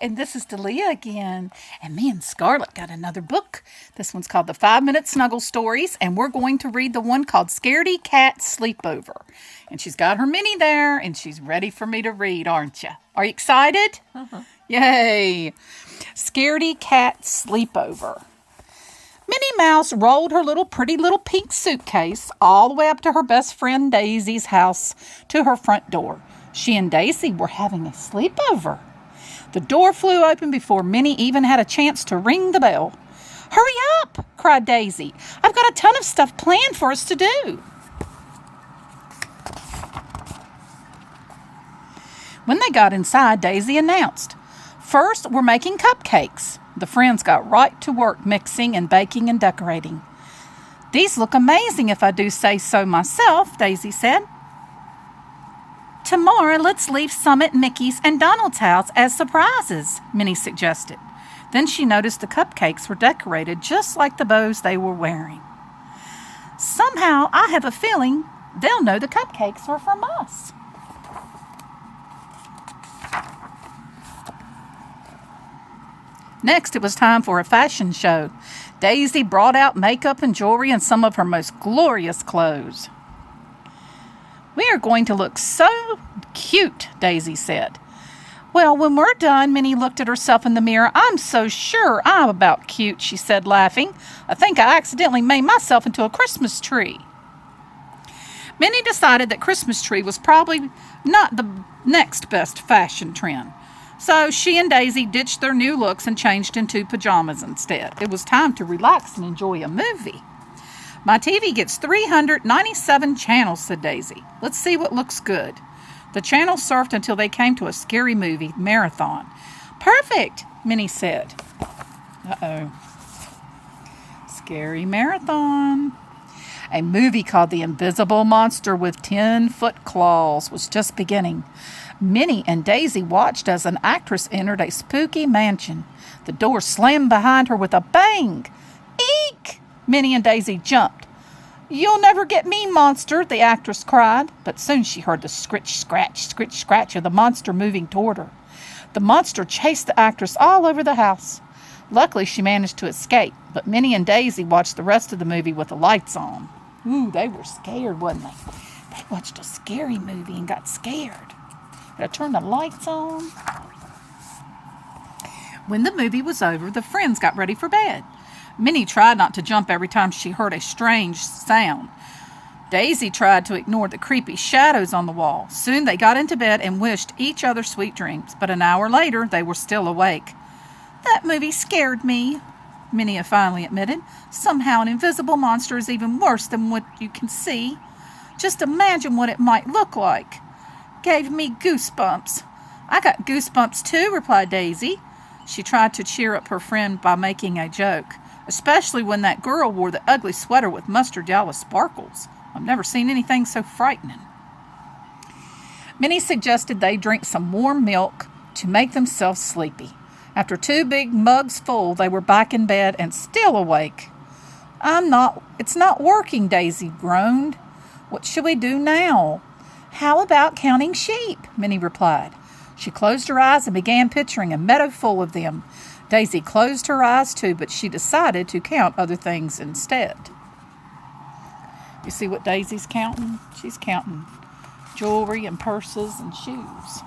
and this is Delia again. And me and Scarlett got another book. This one's called The 5-Minute Snuggle Stories, and we're going to read the one called Scaredy-Cat Sleepover. And she's got her Minnie there, and she's ready for me to read, aren't you? Are you excited? Yay! Scaredy-Cat Sleepover. Minnie Mouse rolled her pretty little pink suitcase all the way up to her best friend Daisy's house to her front door. She and Daisy were having a sleepover. The door flew open before Minnie even had a chance to ring the bell. "Hurry up!" cried Daisy. "I've got a ton of stuff planned for us to do." When they got inside, Daisy announced, "First, we're making cupcakes." The friends got right to work mixing and baking and decorating. "These look amazing if I do say so myself," Daisy said. "Tomorrow, let's leave some at Mickey's and Donald's house as surprises," Minnie suggested. Then she noticed the cupcakes were decorated just like the bows they were wearing. "Somehow, I have a feeling they'll know the cupcakes are from us." Next, it was time for a fashion show. Daisy brought out makeup and jewelry and some of her most glorious clothes. "We are going to look so cute," Daisy said. "Well, when we're done," Minnie looked at herself in the mirror. "I'm so sure I'm about cute," she said, laughing. "I think I accidentally made myself into a Christmas tree." Minnie decided that Christmas tree was probably not the next best fashion trend. So she and Daisy ditched their new looks and changed into pajamas instead. It was time to relax and enjoy a movie. "My TV gets 397 channels," said Daisy. "Let's see what looks good." The channels surfed until they came to a scary movie marathon. "Perfect," Minnie said. Uh-oh. Scary marathon. A movie called The Invisible Monster with 10-foot Claws was just beginning. Minnie and Daisy watched as an actress entered a spooky mansion. The door slammed behind her with a bang. "Eek!" Minnie and Daisy jumped. "You'll never get me, monster," the actress cried. But soon she heard the scritch-scratch of the monster moving toward her. The monster chased the actress all over the house. Luckily, she managed to escape, but Minnie and Daisy watched the rest of the movie with the lights on. Ooh, they were scared, wasn't they? They watched a scary movie and got scared. Did I turn the lights on? When the movie was over, the friends got ready for bed. Minnie tried not to jump every time she heard a strange sound. Daisy tried to ignore the creepy shadows on the wall. Soon they got into bed and wished each other sweet dreams, but an hour later they were still awake. "That movie scared me," Minnie finally admitted. "Somehow an invisible monster is even worse than what you can see. Just imagine what it might look like. Gave me goosebumps." "I got goosebumps too," replied Daisy. She tried to cheer up her friend by making a joke, especially when that girl wore the ugly sweater with mustard yellow sparkles. I've never seen anything so frightening. Minnie suggested they drink some warm milk to make themselves sleepy. After 2 big mugs full, they were back in bed and still awake. It's not working," Daisy groaned. "What should we do now?" "How about counting sheep?" Minnie replied. She closed her eyes and began picturing a meadow full of them. Daisy closed her eyes too, but she decided to count other things instead. You see what Daisy's counting? She's counting jewelry and purses and shoes.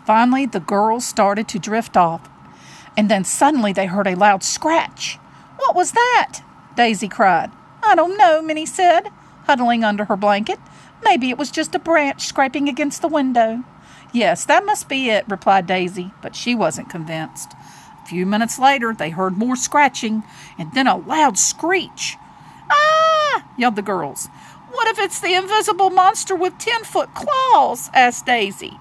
Finally, the girls started to drift off, and then suddenly they heard a loud scratch. "What was that?" Daisy cried. "I don't know," Minnie said, huddling under her blanket. "Maybe it was just a branch scraping against the window." "Yes, that must be it," replied Daisy, but she wasn't convinced. A few minutes later, they heard more scratching and then a loud screech. "Ah!" yelled the girls. "What if it's the invisible monster with 10-foot claws?" asked Daisy.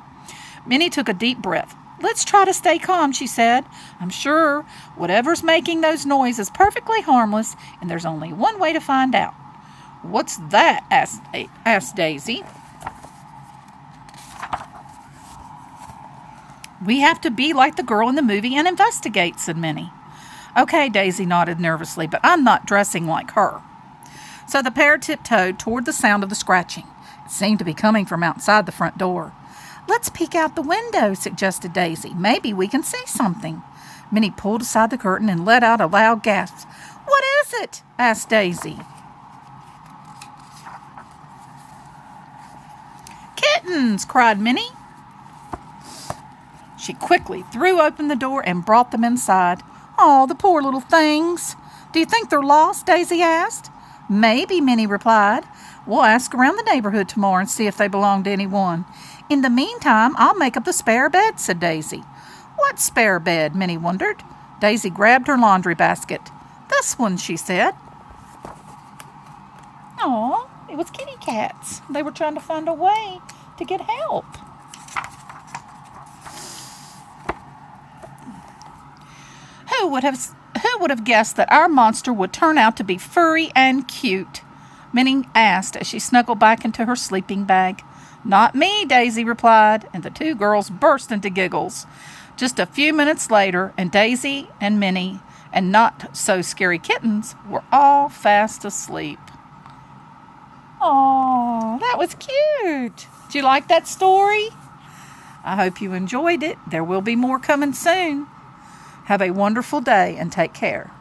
Minnie took a deep breath. "Let's try to stay calm," she said. "I'm sure whatever's making those noises is perfectly harmless, and there's only one way to find out." "What's that?" asked Daisy. "We have to be like the girl in the movie and investigate," said Minnie. "Okay," Daisy nodded nervously, "but I'm not dressing like her." So the pair tiptoed toward the sound of the scratching. It seemed to be coming from outside the front door. Let's peek out the window, suggested Daisy. Maybe we can see something. Minnie pulled aside the curtain and let out a loud gasp. What is it? Asked Daisy. Kittens, cried Minnie. She quickly threw open the door and brought them inside. Oh, the poor little things. Do you think they're lost? Daisy asked. Maybe, Minnie replied. We'll ask around the neighborhood tomorrow and see if they belong to anyone. In the meantime, I'll make up the spare bed, said Daisy. What spare bed? Minnie wondered. Daisy grabbed her laundry basket. This one, she said. Aw, it was kitty cats. They were trying to find a way to get help. Who would have guessed that our monster would turn out to be furry and cute? Minnie asked as she snuggled back into her sleeping bag. Not me, Daisy replied, and the two girls burst into giggles. Just a few minutes later, and Daisy and Minnie and not-so-scary kittens were all fast asleep. Aw, that was cute. Did you like that story? I hope you enjoyed it. There will be more coming soon. Have a wonderful day and take care.